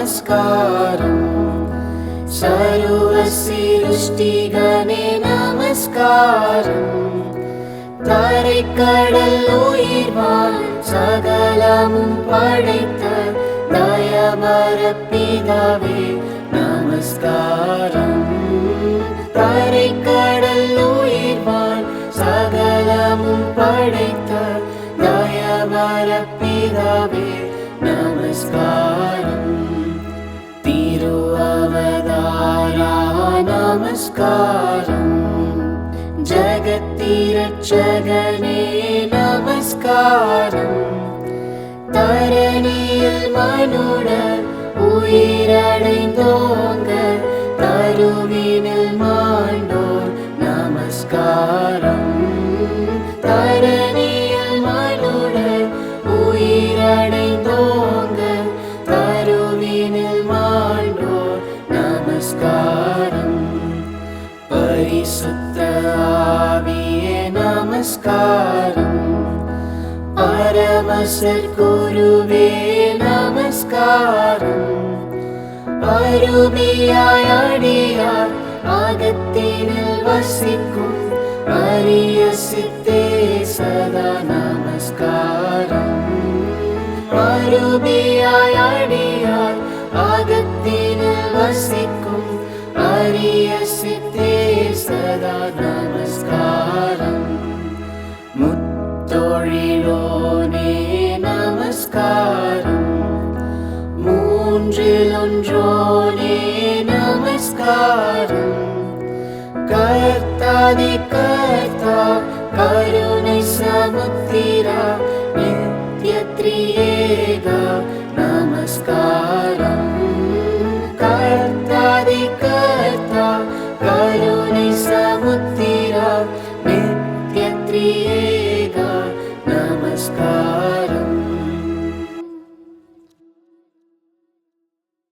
நமஸ்காரம். சர்வ சிருஷ்டிகனே நமஸ்காரம். தரைக்கடல் உயிர்வான் சகலமும் படைத்த தயமர பிதாவே நமஸ்காரம். தரைக்கடல் உயிர்வான் சகலமும் படைத்த தயமர பிதாவே நமஸ்காரம். திருஅவதாரா நமஸ்காரம். ஜகத்திரட்சகனே நமஸ்காரம். தரணியில் மனுடர் உயிரடைந்தோங்க தருவினில் மாண்டோர் நமஸ்காரம். தரணியில் மனுடர் உயிரடைந்தோங்க தருவினில் மாண்டோர் நமஸ்காரம். பரிசுத்த ஆவியே நமஸ்காரம். பரமசர் குருவே நமஸ்காரம். அருமையாய் அடியார் அகத்தினில் வசிக்கும் அரிய சித்தே சதா நமஸ்காரம். அருமையாய் அடியார் அகத்தினில் வசிக்கும் அரிய சித்தே சதா நமஸ்காரம். முத்தொழிலோனே நமஸ்காரம். மூன்றில் ஒன்றோனே நமஸ்காரம். கர்த்தாதி கர்த்தா கருணை சமுத்திரா நித்ய திரியேகா நமஸ்காரம். கர்த்தாதி கர்த்தா கருணை சமுத்திரா நித்ய திரியேகா